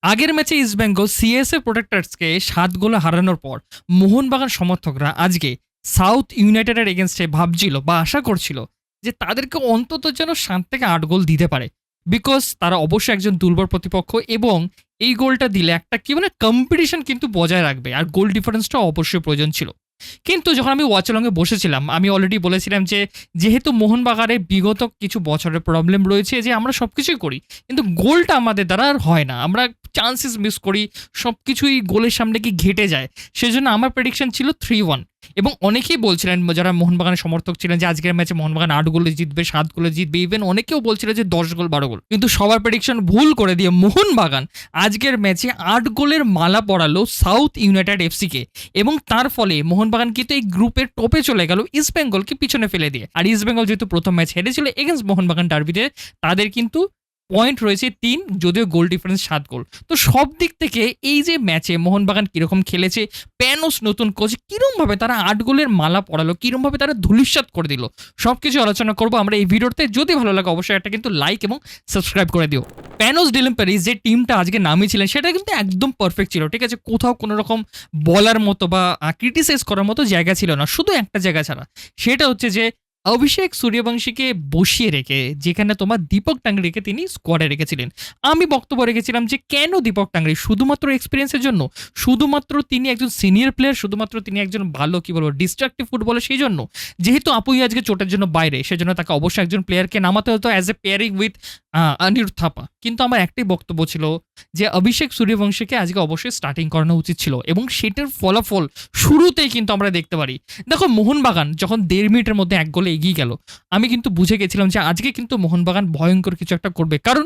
আগের ম্যাচে ইস্টবেঙ্গল সিএসএ প্রোটেক্টার্সকে ৭ গোলে হারানোর পর মোহনবাগান সমর্থকরা আজকে সাউথ ইউনাইটেডের এগেনস্টে ভাবছিল বা আশা করছিল যে তাদেরকে অন্তত যেন ৭ থেকে ৮ গোল দিতে পারে। বিকজ তারা অবশ্যই একজন দুর্বল প্রতিপক্ষ এবং এই গোলটা দিলে একটা কি মানে কম্পিটিশন কিন্তু বজায় রাখবে, আর গোল ডিফারেন্সটা অবশ্যই প্রয়োজন ছিল। কিন্তু যখন আমি ওয়াচালংয়ে বসেছিলাম আমি অলরেডি বলেছিলাম যে যেহেতু মোহনবাগানের বিগত কিছু বছরের প্রবলেম রয়েছে যে আমরা সব কিছুই করি কিন্তু গোলটা আমাদের দ্বারা আর হয় না, আমরা চান্সেস মিস করি, সব কিছুই গোলের সামনে কি ঘেটে যায়। সেজন্য আমার প্রেডিকশন ছিল 3-1। এবং অনেকেই বলছিলেন যারা মোহনবাগানের সমর্থক ছিলেন যে আজকের ম্যাচে মোহনবাগান ৮ গোলে জিতবে, ৭ গোলে জিতবে, ইভেন অনেকেও বলছিল যে ১০ গোল ১২ গোল। কিন্তু সবার প্রেডিকশন ভুল করে দিয়ে মোহনবাগান আজকের ম্যাচে ৮ গোলের মালা পরালো সাউথ ইউনাইটেড এফসিকে এবং তার ফলে মোহনবাগান কিন্তু এই গ্রুপের টপে চলে গেল ইস্টবেঙ্গলকে পিছনে ফেলে দিয়ে। আর ইস্টবেঙ্গল যেহেতু প্রথম ম্যাচ হেরেছিল এগেন্স্ট মোহনবাগান ডার্বিতে, তাদের কিন্তু পয়েন্ট রয়েছে ৩, যদিও গোল ডিফারেন্স ৭ গোল। তো সব দিক থেকে এই যে ম্যাচে মোহনবাগান কিরকম খেলেছে, প্যানোস নতুন কোচ কিরমভাবে তারা ৮ গোলের মালা পড়ালো, কিরমভাবে তারা ধূলিসাৎ করে দিল, সব কিছু আলোচনা করবো আমরা এই ভিডিওতে। যদি ভালো লাগে অবশ্যই একটা কিন্তু লাইক এবং সাবস্ক্রাইব করে দিও। প্যানোস ডিলিম্পারিস যে টিমটা আজকে নামিয়েছিলেন সেটা কিন্তু একদম পারফেক্ট ছিল, ঠিক আছে? কোথাও কোনো রকম বলার মতো বা ক্রিটিসাইজ করার মতো জায়গা ছিল না, শুধু একটা জায়গা ছাড়া, সেটা হচ্ছে যে অভিষেক সূর্যবংশীকে বসিয়ে রেখে যেখানে তোমার দীপক টাংরিকে তিনি স্কোয়াডে রেখেছিলেন। আমি বক্তব্য রেখেছিলাম যে কেন দীপক টাংরি, শুধুমাত্র এক্সপিরিয়েন্সের জন্য, শুধুমাত্র তিনি একজন সিনিয়র প্লেয়ার, শুধুমাত্র তিনি একজন ভালো কি বলবো ডিস্ট্রাকটিভ ফুটবলার, সেই জন্য যেহেতু আপুই আজকে চোটের জন্য বাইরে সেজন্য তাকে অবশ্যই একজন প্লেয়ারকে নামাতে হতো as a pairing with Anirudh Thapa. কিন্তু আমার একটাই বক্তব্য ছিল যে অভিষেক সূর্যবংশীকে আজকে অবশ্যই স্টার্টিং করানো উচিত ছিল এবং সেটার ফলাফল শুরুতেই কিন্তু আমরা দেখতে পারি। দেখো মোহনবাগান যখন ১.৫ মিনিটের মধ্যে ১ গোলে এগিয়ে গেল আমি কিন্তু বুঝে গেছিলাম যে আজকে কিন্তু মোহনবাগান ভয়ঙ্কর কিছু একটা করবে, কারণ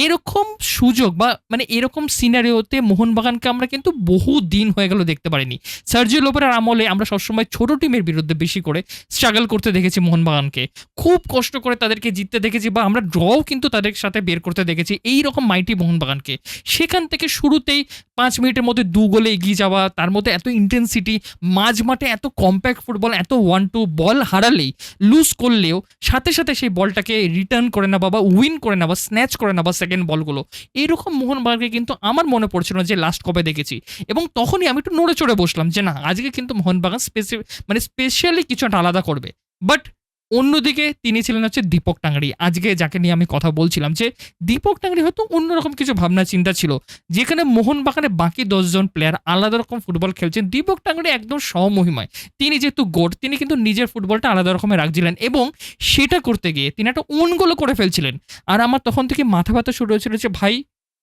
এরকম সুযোগ বা মানে এরকম সিনারিওতে মোহনবাগানকে আমরা কিন্তু বহু দিন হয়ে গেল দেখতে পারিনি। সার্জিও লোপেরার আমলে আমরা সবসময় ছোট টিমের বিরুদ্ধে বেশি করে স্ট্রাগল করতে দেখেছি মোহনবাগানকে, খুব কষ্ট করে তাদেরকে জিততে দেখেছি বা আমরা ড্রও কিন্তু তাদের সাথে বের করতে দেখেছি এই রকম মাইটি মোহনবাগানকে। সেখান থেকে শুরুতেই ৫ মিনিটের মধ্যে ২ গোলে এগিয়ে যাওয়া, তার মধ্যে এত ইন্টেন্সিটি, মাঝ মাঠে এত কম্প্যাক্ট ফুটবল, এত 1-2 বল হারালেই লুজ করলেও সাথে সাথে সেই বলটাকে রিটার্ন করে নেওয়া বা উইন করে নেওয়া, স্ন্যাচ করে নেওয়া সেকেন্ড বলগুলো, এইরকম মোহনবাগানকে কিন্তু আমার মনে পড়ছিল যে লাস্ট কবে দেখেছি। এবং তখনই আমি একটু নড়ে চড়ে বসলাম যে না আজকে কিন্তু মোহনবাগান স্পেশালি কিছু একটা আলাদা করবে। বাট অন্যদিকে তিনি ছিলেন হচ্ছে দীপক টাংরি, আজকে যাকে নিয়ে আমি কথা বলছিলাম যে দীপক টাংরি হয়তো অন্যরকম কিছু ভাবনা চিন্তা ছিল, যেখানে মোহনবাগানে বাকি ১০ জন প্লেয়ার আলাদা রকম ফুটবল খেলছেন, দীপক টাংরি একদম স্বমহিমায়, তিনি যেহেতু গোট তিনি কিন্তু নিজের ফুটবলটা আলাদা রকমের রাখছিলেন এবং সেটা করতে গিয়ে তিনি একটা ওন গোলও করে ফেলছিলেন। আর আমার তখন থেকে মাথা ব্যথা শুরু হয়েছিল যে ভাই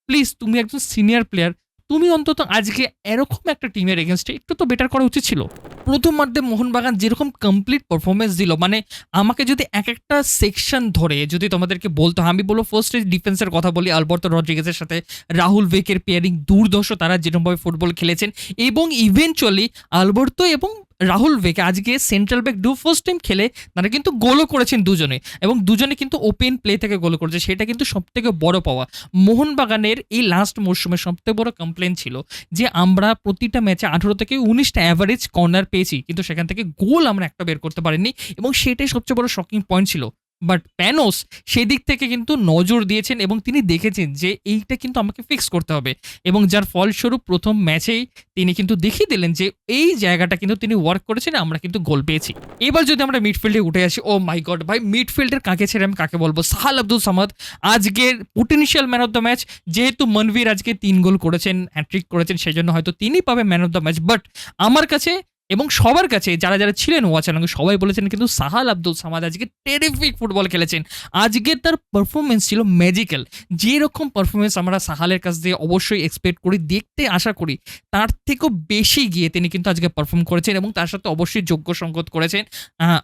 প্লিজ তুমি একজন সিনিয়র প্লেয়ার, তুমি অন্তত আজকে এরকম একটা টিমের এগেনস্টে একটু তো বেটার করা উচিত ছিল। প্রথমার্ধে মোহনবাগান যেরকম কমপ্লিট পারফরমেন্স দিল, মানে আমাকে যদি এক একটা সেকশন ধরে যদি তোমাদেরকে বলতো, আমি বলবো ফার্স্টে ডিফেন্সের কথা বলি, আলবার্তো রড্রিগেজের সাথে রাহুল ভেকের পেয়ারিং দুর্ধর্ষ, তারা যেরকমভাবে ফুটবল খেলেছেন এবং ইভেনচুয়ালি আলবার্তো এবং রাহুল ভেকে আজকে সেন্ট্রাল ব্যাক ফার্স্ট টাইম খেলে তারা কিন্তু গোলও করেছেন দুজনে, এবং দুজনে কিন্তু ওপেন প্লে থেকে গোল করেছে, সেটা কিন্তু সবথেকে বড় পাওয়া। মোহনবাগানের এই লাস্ট মরশুমে সবথেকে বড় কমপ্লেন ছিল যে আমরা প্রতিটা ম্যাচে ১৮ থেকে ১৯টা অ্যাভারেজ কর্নার পেয়েছি কিন্তু সেখান থেকে গোল আমরা একটা বের করতে পারিনি, এবং সেটাই সবচেয়ে বড় শকিং পয়েন্ট ছিল। বাট প্যানোস সেদিক থেকে কিন্তু নজর দিয়েছেন এবং তিনি দেখেছেন যে এইটা কিন্তু আমাকে ফিক্স করতে হবে, এবং যার ফলস্বরূপ প্রথম ম্যাচেই তিনি কিন্তু দেখিয়ে দিলেন যে এই জায়গাটা কিন্তু তিনি ওয়ার্ক করেছেন, আমরা কিন্তু গোল পেয়েছি। এবার যদি আমরা মিডফিল্ডে উঠে আসি, ও মাই গড ভাই, মিডফিল্ডের কাকে ছেড়ে আমি কাকে বলবো, সাহাল আব্দুল সামাদ আজকের potential man of the match. যেহেতু মনভীর আজকে ৩ গোল করেছেন, হ্যাট্রিক করেছেন, সেই জন্য হয়তো তিনি পাবে man of the match, but আমার কাছে এবং সবার কাছে যারা যারা ছিলেন ওয়াচারঙ্গে সবাই বলেছেন কিন্তু সাহাল আব্দুল সামাদ আজকে টেরিফিক ফুটবল খেলেছেন। আজকে তার পারফরমেন্স ছিল ম্যাজিক্যাল, যেরকম পারফরমেন্স আমরা সাহালের কাছ দিয়ে অবশ্যই এক্সপেক্ট করি, দেখতে আশা করি, তার থেকেও বেশি গিয়ে তিনি কিন্তু আজকে পারফর্ম করেছেন এবং তার সাথে অবশ্যই যোগ্য সংগত করেছেন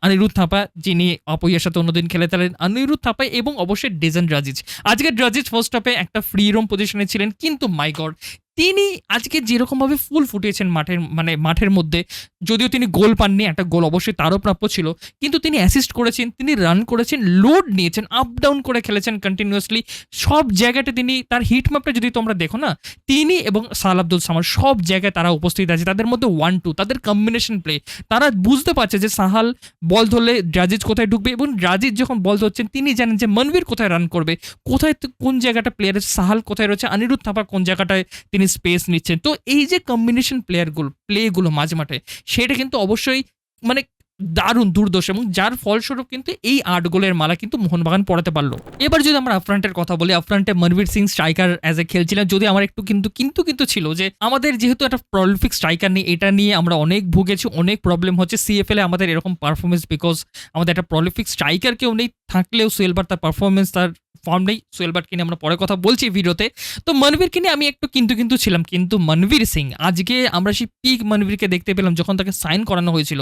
অনিরুদ্ধ থাপা, যিনি অপইয়ের সাথে অন্যদিন খেলে তালেন, অনিরুদ্ধ থাপা এবং অবশ্যই ডেজন রাজিজ। আজকে রাজিজ ফার্স্ট হাফে একটা ফ্রি রোম পজিশনে ছিলেন কিন্তু মাই গড তিনি আজকে যেরকমভাবে ফুল ফুটিয়েছেন মাঠের মধ্যে, যদিও তিনি গোল পাননি, একটা গোল অবশ্যই তারও প্রাপ্য ছিল, কিন্তু তিনি অ্যাসিস্ট করেছেন, তিনি রান করেছেন, লোড নিয়েছেন, আপ ডাউন করে খেলেছেন কন্টিনিউয়াসলি। সব জায়গাতে তিনি তার হিট ম্যাপটা যদি তোমরা দেখো না, তিনি এবং সাহাল আব্দুল সামাদ সব জায়গায় তারা উপস্থিত আছে। তাদের মধ্যে 1-2 তাদের কম্বিনেশন প্লে, তারা বুঝতে পারছে যে সাহাল বল ধরলে রাজিজ কোথায় ঢুকবে, এবং রাজিজ যখন বল ধরছেন তিনি জানেন যে মনবীর কোথায় রান করবে, কোথায় কোন জায়গাটা প্লেয়ার আছে, সাহাল কোথায় রয়েছে, অনিরুদ্ধ থাপা কোন জায়গাটায় তিনি স্পেস নিচ্ছেন। তো এই যে কম্বিনেশন প্লেগুলো মাঝে মাঠে, সেটা কিন্তু অবশ্যই মানে দারুণ দুর্দশ, এবং যার ফলস্বরূপ কিন্তু এই 8 গোলের মালা কিন্তু মোহনবাগান পড়াতে পারলো। এবার যদি আমরা আফ্রন্টের কথা বলি, আফ্রন্টে Manbir Singh striker as a খেলছিলেন, যদি আমার একটু কিন্তু ছিল যে আমাদের যেহেতু একটা প্রলিফিক স্ট্রাইকার নেই, এটা নিয়ে আমরা অনেক ভুগেছি, অনেক প্রবলেম হচ্ছে সিএফএল এ আমাদের এরকম পারফরমেন্স, বিকজ আমাদের একটা প্রলিফিক স্ট্রাইকার কেউ নেই, থাকলেও সোহেল তার পারফরমেন্স, তার ফর্ম নেই। সোহেল বাটকে নিয়ে আমরা পরে কথা বলছি ভিডিওতে। তো মনবীরকে নিয়ে আমি একটু কিন্তু ছিলাম, কিন্তু মনবীর সিং আজকে আমরা সেই পিক মনবীরকে দেখতে পেলাম যখন তাকে সাইন করানো হয়েছিল।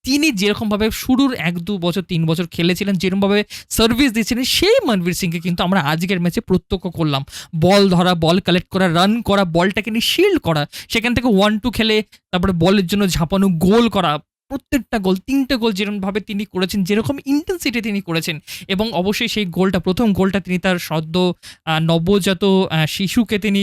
তিনি যেরকমভাবে শুরুর 1-2 বছর 3 বছর খেলেছিলেন, যেরকমভাবে সার্ভিস দিয়েছিলেন, সেই মনবীর সিংকে কিন্তু আমরা আজকের ম্যাচে প্রত্যক্ষ করলাম। বল ধরা, বল কালেক্ট করা, রান করা, বলটাকে নিয়ে শিল্ড করা, সেখান থেকে 1-2 খেলে তারপরে বলের জন্য ঝাঁপানো, গোল করা, প্রত্যেকটা গোল, 3টে গোল যেরকমভাবে তিনি করেছেন, যেরকম ইন্টেন্সিটি তিনি করেছেন, এবং অবশ্যই সেই প্রথম গোলটা তিনি তার সদ্য নবজাত শিশুকে তিনি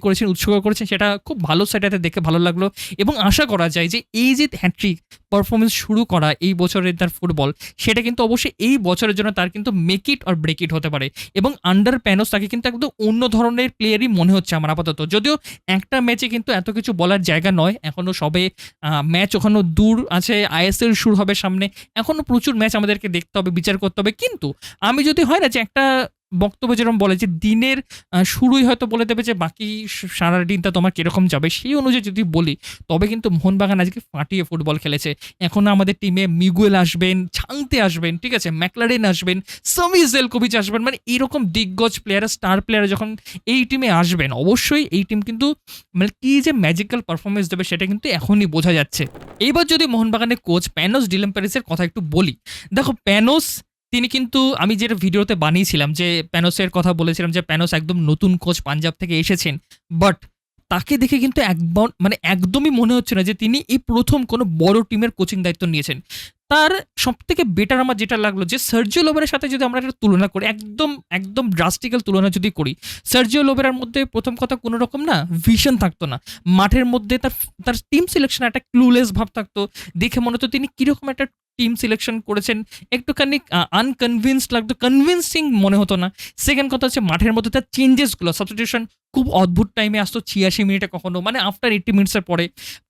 করেছেন, উৎসর্গ করেছেন, সেটা খুব ভালো, সেটাতে দেখে ভালো লাগলো। এবং আশা করা যায় যে এই যে হ্যাট্রিক পারফরমেন্স শুরু করা এই বছরের তার ফুটবল, সেটা কিন্তু অবশ্যই এই বছরের জন্য তার কিন্তু make it or break it হতে পারে। এবং আন্ডার প্যানোস তাকে কিন্তু একদম অন্য ধরনের প্লেয়ারই মনে হচ্ছে আমার আপাতত, যদিও একটা ম্যাচে কিন্তু এত কিছু বলার জায়গা নয়, এখনও সবে ম্যাচ ওখানে দূর আছে, আইএসএল শুরু হবে সামনে, এখনো প্রচুর ম্যাচ আমাদেরকে দেখতে হবে, বিচার করতে হবে। কিন্তু আমি যদি হয় না যে একটা বক্তব্য যেরকম বলে যে দিনের শুরুই হয়তো বলে দেবে যে বাকি সারা দিনটা তোমার কিরকম যাবে, সেই অনুযায়ী যদি বলি, তবে কিন্তু মোহনবাগান আজকে ফাটিয়ে ফুটবল খেলেছে। এখনো আমাদের টিমে মিগুয়েল আসবেন, ছাংতে আসবেন, ঠিক আছে, ম্যাকলারেন আসবেন, সামি জেলকোভিচ আসবেন, মানে এরকম দিগ্গজ প্লেয়ার, স্টার প্লেয়ার যখন এই টিমে আসবেন, অবশ্যই এই টিম কিন্তু মানে কি যে ম্যাজিক্যাল পারফরমেন্স দেবে সেটা কিন্তু এখনই বোঝা যাচ্ছে। এইবার যদি মোহনবাগানের কোচ প্যানোস ডিলেম্পারিসের কথা একটু বলি, দেখো প্যানোস তিনি কিন্তু, আমি যেটা ভিডিওতে বানিয়েছিলাম যে প্যানোসের কথা বলেছিলাম যে প্যানোস একদম নতুন কোচ, পাঞ্জাব থেকে এসেছেন, বাট তাকে দেখে কিন্তু একদমই মনে হচ্ছে না যে তিনি এই প্রথম কোনো বড় টিমের কোচিং দায়িত্ব নিয়েছেন। তার সব থেকে বেটার আমার যেটা লাগলো যে সার্জিও লোবেরার সাথে যদি আমরা একটা তুলনা করি, একদম ড্রাস্টিক্যাল তুলনা যদি করি, সার্জিও লোবেরার মধ্যে প্রথম কথা কোনো রকম না ভিশন থাকতো না মাঠের মধ্যে, তার টিম সিলেকশন একটা ক্লুলেস ভাব থাকতো, দেখে মনে হতো তিনি কিরকম একটা টিম সিলেকশন করেছেন, একটুখানি আনকনভিন্সড লাগতো, কনভিন্সিং মনে হতো না। সেকেন্ড কথা হচ্ছে মাঠের মধ্যে তার চেঞ্জেসগুলো, সাবস্টিটিউশন খুব অদ্ভুত টাইমে আসতো, 86 মিনিটে কখনো, মানে আফটার 80 মিনিটসের পরে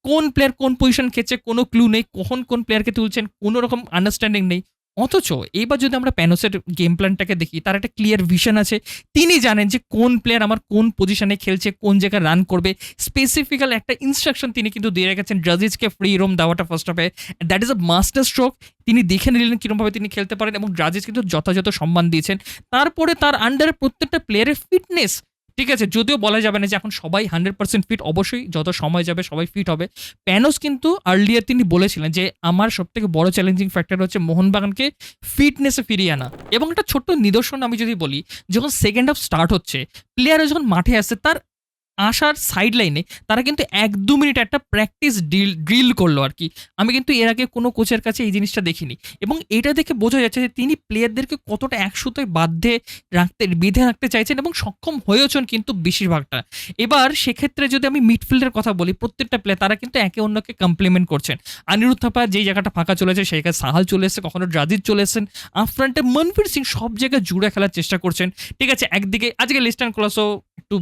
কোন প্লেয়ার কোন পজিশন খেলছে কোনো ক্লু নেই, কখন কোন প্লেয়ারকে তুলছেন কোনো রকম আন্ডারস্ট্যান্ডিং নেই। অথচ এবার যদি আমরা প্যানোসের গেম প্ল্যানটাকে দেখি, তার একটা ক্লিয়ার ভিশন আছে, তিনি জানেন যে কোন প্লেয়ার আমার কোন পজিশনে খেলছে, কোন জায়গায় রান করবে, স্পেসিফিক্যাল একটা ইনস্ট্রাকশন তিনি কিন্তু দিয়ে রেখেছেন। ড্রাজিজকে ফ্রি রোম দেওয়াটা ফার্স্ট হাফে, that is a master stroke. তিনি দেখে নিলেন কিরকমভাবে তিনি খেলতে পারেন, এবং ড্রাজিজ কিন্তু যথাযথ সম্মান দিয়েছেন। তারপরে তার আন্ডারে প্রত্যেকটা প্লেয়ারের ফিটনেস, ঠিক আছে, যদিও বলা যাবে না যে এখন সবাই 100% ফিট, অবশ্যই যত সময় যাবে সবাই ফিট হবে। প্যানোস কিন্তু আর্লিয়ার তিনি বলেছিলেন যে আমার সবথেকে বড় চ্যালেঞ্জিং ফ্যাক্টর হচ্ছে মোহনবাগানকে ফিটনেসে ফিরিয়ে আনা। এবং একটা ছোট্ট নিদর্শন আমি যদি বলি, যখন সেকেন্ড হাফ স্টার্ট হচ্ছে, প্লেয়াররা যখন মাঠে আসছে, তার আসার সাইড লাইনে তারা কিন্তু 1-2 মিনিট একটা প্র্যাকটিস ড্রিল করলো আর কি। আমি কিন্তু এর আগে কোনো কোচের কাছে এই জিনিসটা দেখিনি, এবং এটা দেখে বোঝা যাচ্ছে যে তিনি প্লেয়ারদেরকে কতটা এক সুতোয় বেঁধে রাখতে চাইছেন, এবং সক্ষম হয়েছেন কিন্তু বেশিরভাগটা। এবার সেক্ষেত্রে যদি আমি মিডফিল্ডের কথা বলি, প্রত্যেকটা প্লেয়ার তারা কিন্তু একে অন্যকে কমপ্লিমেন্ট করছেন। অনিরুদ্ধ থাপা যেই জায়গাটা ফাঁকা চলেছে সেই জায়গায় সাহাল চলে এসেছে, কখনো ড্রাজিজ চলে এসেছেন, আফ্রন্টে মনবীর সিং সব জায়গায় জুড়ে খেলার চেষ্টা করছেন, ঠিক আছে। একদিকে আজকে লিস্টান কোলাসো একটু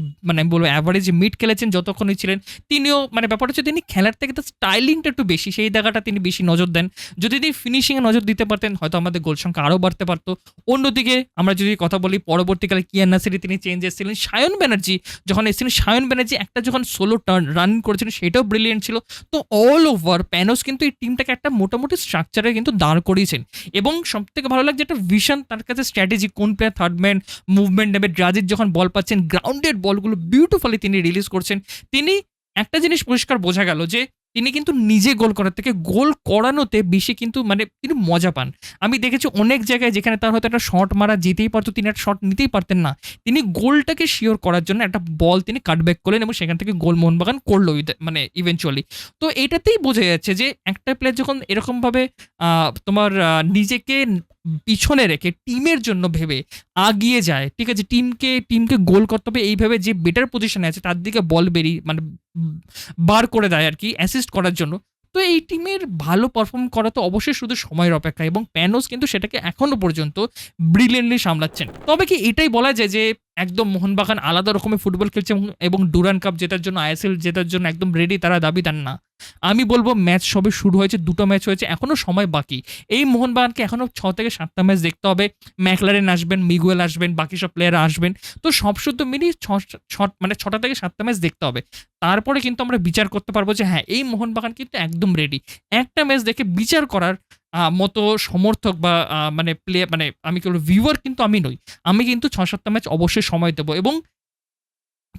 বলবো অ্যাভারেজ মিড খেলেছেন যতক্ষণই ছিলেন, তিনিও ব্যাপার হচ্ছে তিনি খেলার থেকে তার স্টাইলিংটা একটু বেশি, সেই জায়গাটা তিনি বেশি নজর দেন। যদি তিনি ফিনিশিংয়ে নজর দিতে পারতেন, হয়তো আমাদের গোল সংখ্যা আরও বাড়তে পারতো। অন্যদিকে আমরা যদি কথা বলি, পরবর্তীকালে কিয়ান নাসিরি তিনি চেঞ্জ এসেছিলেন, সায়ন ব্যানার্জি যখন এসেছিলেন, সায়ন ব্যানার্জি একটা যখন সোলো রান করেছিলেন সেটাও ব্রিলিয়েন্ট ছিল। তো অল ওভার প্যানোস কিন্তু এই টিমটাকে একটা মোটামুটি স্ট্রাকচারে কিন্তু দাঁড় করিয়েছেন, এবং সব থেকে ভালো লাগছে একটা ভিশন, তার কাছে স্ট্র্যাটেজি, কোন প্লেয়ার থার্ড ম্যান মুভমেন্ট নেবে, ড্রাজিজ যখন বল পাচ্ছেন গ্রাউন্ডেড বলগুলো বিউটিফুলি তিনি রিলিজ করছেন। তিনি একটা জিনিস পরিষ্কার বোঝা গেল যে তিনি কিন্তু নিজে গোল করার থেকে গোল করানোতে বেশি কিন্তু মানে তিনি মজা পান। আমি দেখেছি অনেক জায়গায় যেখানে তার হয়তো একটা শট মারা যেতেই পারত, তিনি একটা শট নিতেই পারতেন না। তিনি গোলটাকে সিওর করার জন্য একটা বল তিনি কাটব্যাক করলেন এবং সেখান থেকে গোল মোহনবাগান করল মানে ইভেনচুয়ালি। তো এটাতেই বোঝা যাচ্ছে যে একটা প্লেয়ার যখন এরকমভাবে তোমার নিজেকে পিছনে রেখে টিমের জন্য ভেবে আগিয়ে যায়, ঠিক আছে? টিমকে গোল করতে হবে এই ভেবে যে বেটার পজিশনে আছে তার দিকে বল বেরিয়ে মানে বার করে দেয় আরকি অ্যাসিস্ট করার জন্য। তো এই টিমের ভালো পারফর্ম করা তো অবশ্যই শুধু সময়ের অপেক্ষা এবং প্যানোস কিন্তু সেটাকে এখনো পর্যন্ত ব্রিলিয়ান্টলি সামলাচ্ছেন। তবে কি এটাই বলা যায় যে একদম মোহনবাগান আলাদা রকমের ফুটবল খেলছে এবং ডুরান্ড কাপ জেতার জন্য, আইএসএল জেতার জন্য একদম রেডি তারা দাবিদার না। আমি বলব ম্যাচ সবে শুরু হয়েছে, ২ টো ম্যাচ হয়েছে, এখনো সময় বাকি। এই মোহনবাগানকে এখনো ৬ থেকে ৭ টা ম্যাচ দেখতে হবে। ম্যাকলারেন আসবেন, মিগুয়েল আসবেন, বাকি সব প্লেয়াররা আসবেন। তো সব শুদ্ধ মিলিয়ে মানে ৬টা থেকে ৭টা ম্যাচ দেখতে হবে। তারপরে কিন্তু আমরা বিচার করতে পারবো যে হ্যাঁ, এই মোহনবাগান কিন্তু একদম রেডি। একটা ম্যাচ দেখে বিচার করার মতো সমর্থক বা মানে আমি কি বলব ভিউয়ার কিন্তু আমি নই। আমি কিন্তু ৬-৭ টা ম্যাচ অবশ্যই সময় দেব এবং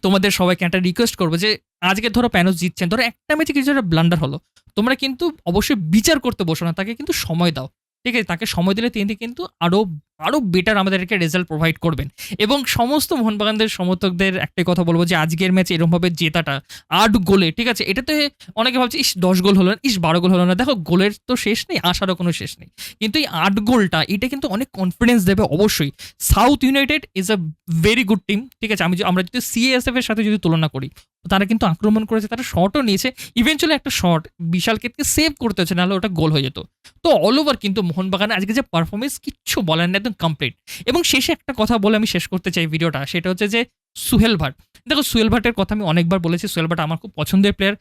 তোমাদের সবাইকে একটা রিকোয়েস্ট করব যে আজকে ধরো প্যানোস জিতছেন, ধরো একটা ম্যাচে কিছু একটা ব্লান্ডার হলো। তোমরা কিন্তু অবশ্যই বিচার করতে বসো না। তাকে কিন্তু সময় দাও। ঠিক আছে? তাকে সময় দিলে তিনি কিন্তু আরো বেটার আমাদেরকে রেজাল্ট প্রোভাইড করবেন। এবং সমস্ত মোহনবাগানদের সমর্থকদের একটাই কথা বলব যে আজকের ম্যাচ এরকমভাবে জেতাটা ৮ গোলে, ঠিক আছে? এটাতে অনেকে ভাবছে ইস ১০ গোল হলো না, ইস ১২ গোল হলো না। দেখো গোলের তো শেষ নেই, আশারও কোনো শেষ নেই। কিন্তু এই ৮ গোলটা এটা কিন্তু অনেক কনফিডেন্স দেবে অবশ্যই। South United is a very good team, ঠিক আছে? আমরা যদি সিএসএফ এর সাথে যদি তুলনা করি, তারা কিন্তু আক্রমণ করেছে, তারা শটও নিয়েছে। ইভেনচুয়ালি একটা শট বিশালকেতকে সেভ করতে হয়েছে, নাহলে ওটা গোল হয়ে যেত। তো অল ওভার কিন্তু মোহনবাগানের আজকে যে পারফরমেন্স কিচ্ছু বলার না, একদম কমপ্লিট। এবং শেষে একটা কথা বলে আমি শেষ করতে চাই ভিডিওটা, সেটা হচ্ছে যে সুহেল ভাট। দেখো সুহেল ভাটের কথা আমি অনেকবার বলেছি, সুহেল ভাট আমার খুব পছন্দের প্লেয়ার।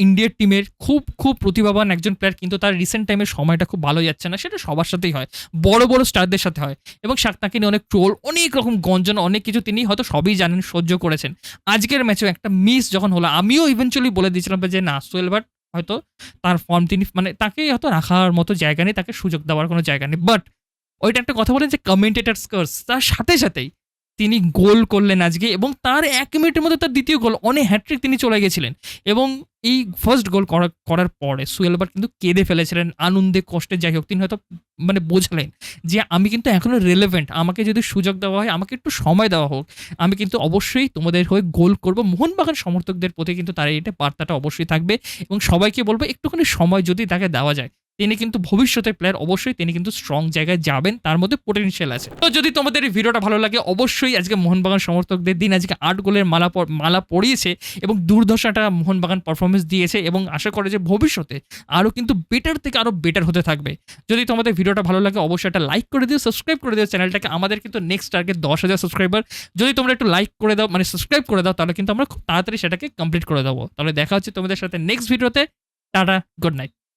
ইন্ডিয়ার টিমের খুব প্রতিভাবান একজন প্লেয়ার, কিন্তু তার রিসেন্ট টাইমে সময়টা খুব ভালো যাচ্ছে না। সেটা সবার সাথেই হয়, বড় স্টারদের সাথে হয়। এবং তাকে নিয়ে অনেক ট্রোল, অনেক রকম গঞ্জন, অনেক কিছু তিনি হয়তো সবই জানেন, সহ্য করেছেন। আজকের ম্যাচেও একটা মিস যখন হলো, আমিও ইভেনচুয়ালি বলে দিয়েছিলাম যে না, সোহেল ভাট হয়তো তার ফর্ম তিনি মানে তাকে হয়তো রাখার মতো জায়গা নেই, তাকে সুযোগ দেওয়ার কোনো জায়গা নেই। বাট ওইটা একটা কথা বলেন যে কমেন্টেটার্স কার্স, তার সাথেই তিনি গোল করলেন আজকে এবং তার ১ মিনিটের মধ্যে তার দ্বিতীয় গোল, হ্যাট্রিক তিনি চলে গেছিলেন। এবং এই ফার্স্ট গোল করার পরে সোহেল ভাট কিন্তু কেঁদে ফেলেছিলেন, আনন্দে কষ্টে যাই হোক। তিনি হয়তো মানে বোঝালেন যে আমি কিন্তু এখনো রেলেভেন্ট, আমাকে যদি সুযোগ দেওয়া হয়, আমাকে একটু সময় দেওয়া হোক, আমি কিন্তু অবশ্যই তোমাদের হয়ে গোল করব। মোহনবাগান সমর্থকদের প্রতি কিন্তু তার এটা বার্তাটা অবশ্যই থাকবে এবং সবাইকে বলবো একটুখানি সময় যদি তাকে দেওয়া যায়, তিনি কিন্তু ভবিষ্যতের প্লেয়ার, অবশ্যই তিনি কিন্তু স্ট্রং জায়গায় যাবেন, তার মধ্যে পোটেনশিয়াল আছে। তো যদি তোমাদের এই ভিডিওটা ভালো লাগে, অবশ্যই আজকে মোহনবাগান সমর্থকদের দিন, আজকে ৮ গোলের মালা পরিয়েছে এবং দুর্দশাটা মোহনবাগান পারফরমেন্স দিয়েছে এবং আশা করে যে ভবিষ্যতে আরও কিন্তু বেটার থেকে আরও বেটার হতে থাকবে। যদি তোমাদের ভিডিওটা ভালো লাগে অবশ্যই একটা লাইক করে দিও, সাবস্ক্রাইব করে দিও চ্যানেলটাকে। আমাদের কিন্তু নেক্সট টার্গেট ১০,০০০ সাবস্ক্রাইবার। যদি তোমরা একটু লাইক করে দাও, মানে সাবস্ক্রাইব করে দাও, তাহলে কিন্তু আমরা খুব তাড়াতাড়ি সেটাকে কমপ্লিট করে দেবো। তাহলে দেখা হচ্ছে তোমাদের সাথে নেক্সট ভিডিওতে। Tata, good night.